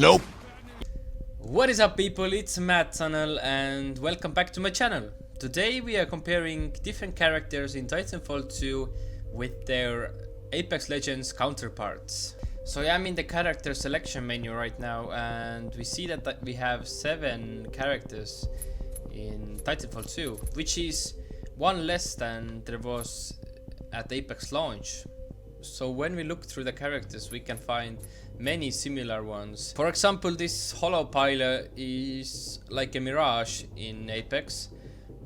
Nope. What is up, people? It's Matt Tunnel and welcome back to my channel. Today we are comparing different characters in Titanfall 2 with their Apex Legends counterparts. So yeah, I'm in the character selection menu right now and we see that we have 7 characters in Titanfall 2, which is one less than there was at Apex launch. So when we look through the characters, we can find many similar ones. For example, this hollow pilot is like a mirage in Apex,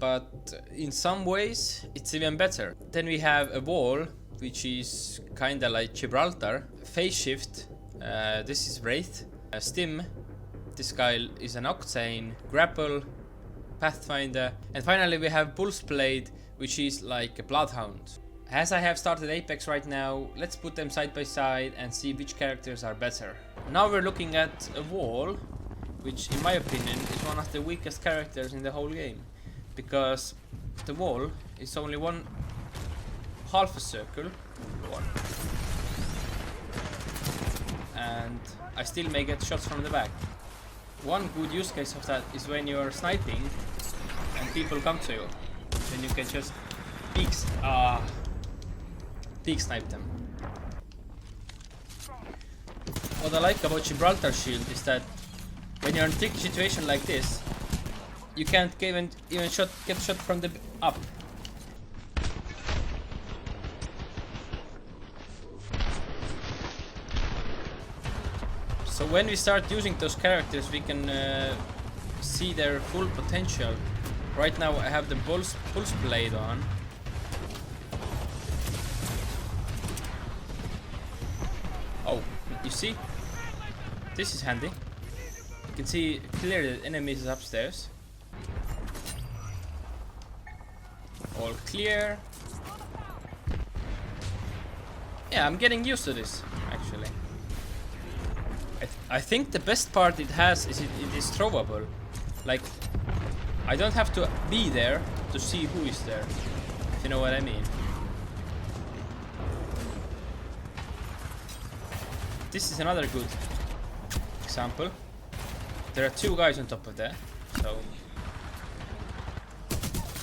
but in some ways it's even better. Then we have a wall, which is kinda like Gibraltar. Phase shift, this is Wraith. Stim, this guy is an Octane. Grapple, Pathfinder. And finally we have Pulse Blade, which is like a Bloodhound. As I have started Apex right now, let's put them side by side and see which characters are better. Now we're looking at a wall, which in my opinion is one of the weakest characters in the whole game. Because the wall is only half a circle, and I still may get shots from the back. One good use case of that is when you're sniping and people come to you. Then you can just peek snipe them. What I like about Gibraltar shield is that when you're in a tricky situation like this, you can't even get shot from the up. So when we start using those characters, we can see their full potential. Right now I have the Pulse Blade on. Oh, you see? This is handy. You can see clearly the enemy is upstairs. All clear. Yeah, I'm getting used to this, actually. I think the best part it has is it is throwable. Like, I don't have to be there to see who is there, if you know what I mean. This is another good example. There are 2 guys on top of that, so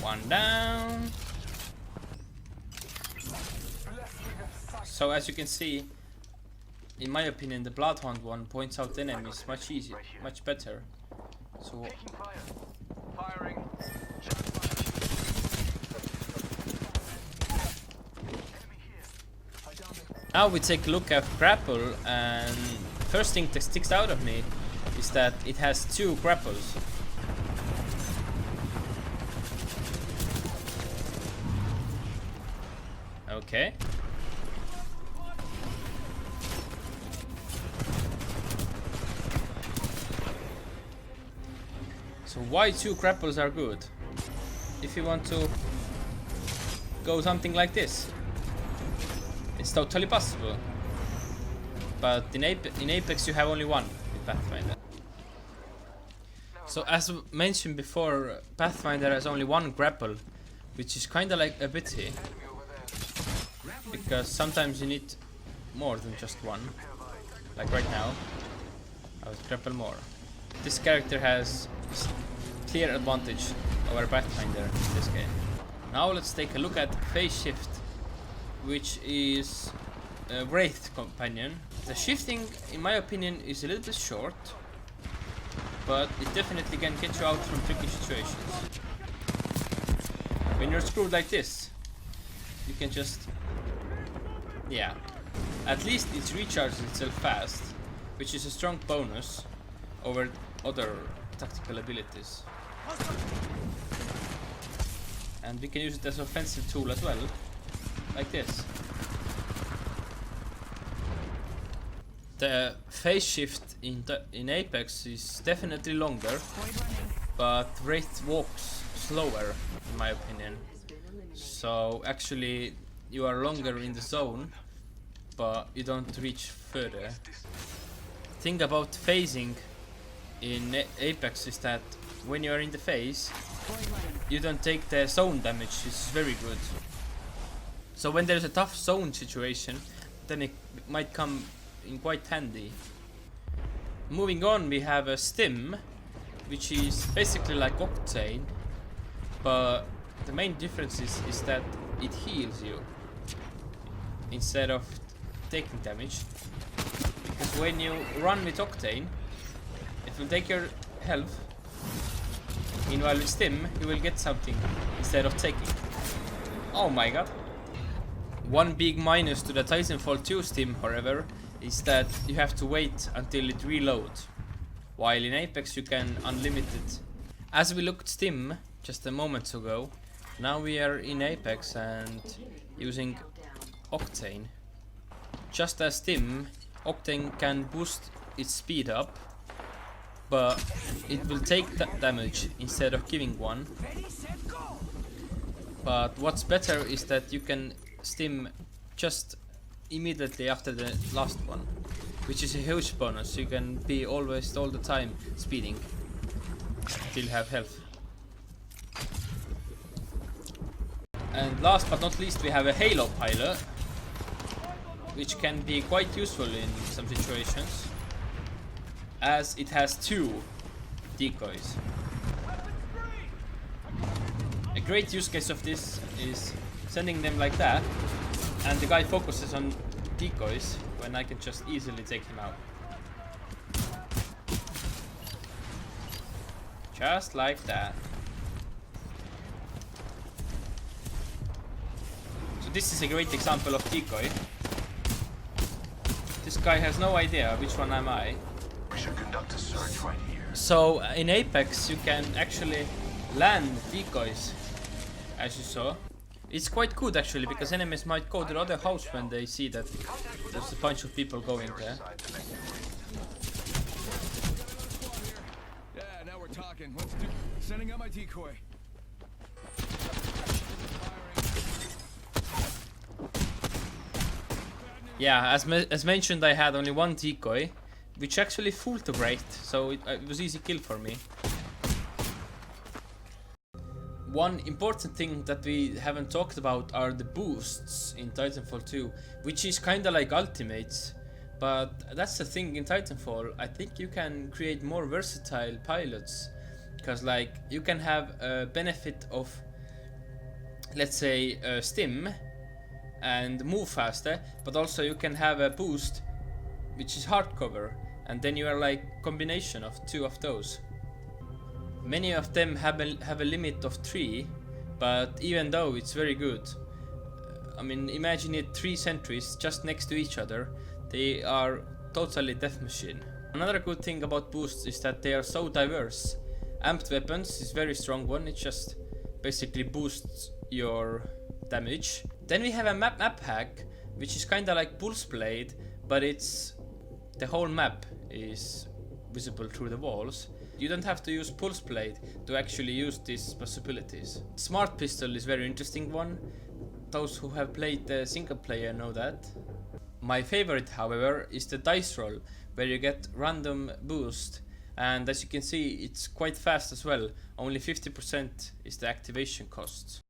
one down. So as you can see, in my opinion, the Bloodhound one points out enemies much easier, much better. So now we take a look at Grapple, and first thing that sticks out of me is that it has 2 grapples. Okay. So why 2 grapples are good? If you want to go something like this, it's totally possible. But in Apex you have only 1 with Pathfinder. So as mentioned before, Pathfinder has only 1 grapple, which is kinda like a pity. Because sometimes you need more than just 1. Like right now, I would grapple more. This character has clear advantage over Pathfinder in this game. Now let's take a look at Phase Shift, which is a Wraith companion. The shifting, in my opinion, is a little bit short, but it definitely can get you out from tricky situations. When you're screwed like this, you can just, yeah, at least it recharges itself fast, which is a strong bonus over other tactical abilities. And we can use it as an offensive tool as well, like this. The phase shift in Apex is definitely longer, but Wraith walks slower, in my opinion. So actually you are longer in the zone, but you don't reach further. Thing about phasing in Apex is that when you are in the phase, you don't take the zone damage. It's very good. So when there's a tough zone situation, then it might come in quite handy. Moving on, we have a stim, which is basically like Octane, but the main difference is that it heals you instead of taking damage. Because when you run with Octane, it will take your health. Meanwhile with stim, you will get something instead of taking. Oh my god. One big minus to the Titanfall2 stim, however, is that you have to wait until it reloads. While in Apex you can unlimit it. As we looked stim just a moment ago, now we are in Apex and using Octane. Just as stim, Octane can boost its speed up, but it will take that damage instead of giving one. But what's better is that you can stim just immediately after the last one, which is a huge bonus. You can be always all the time speeding till you have health. And last but not least, we have a Halo pilot, which can be quite useful in some situations, as it has 2 decoys. A great use case of this is sending them like that, and the guy focuses on decoys when I can just easily take him out. Just like that. So this is a great example of decoy. This guy has no idea which one am I. We should conduct a search right here. So in Apex you can actually land decoys, as you saw. It's quite good actually, because enemies might go to the other house when they see that there's a bunch of people going there. Yeah, now we're talking. Let's do sending out my decoy. Yeah, as mentioned, I had only one decoy, which actually fooled the Wraith, so it was easy kill for me. One important thing that we haven't talked about are the boosts in Titanfall 2, which is kinda like ultimates, but that's the thing in Titanfall. I think you can create more versatile pilots, because like you can have a benefit of, let's say, stim and move faster, but also you can have a boost which is hardcover, and then you are like combination of 2 of those. Many of them have a limit of 3, but even though it's very good, I mean, imagine it 3 sentries just next to each other. They are totally death machine. Another good thing about boosts is that they are so diverse. Amped weapons is very strong one. It just basically boosts your damage. Then we have a map hack, which is kinda like Pulse Blade, but it's the whole map is visible through the walls. You don't have to use Pulse Blade to actually use these possibilities. Smart Pistol is very interesting one. Those who have played the single player know that. My favorite, however, is the dice roll, where you get random boost, and as you can see, it's quite fast as well. Only 50% is the activation cost.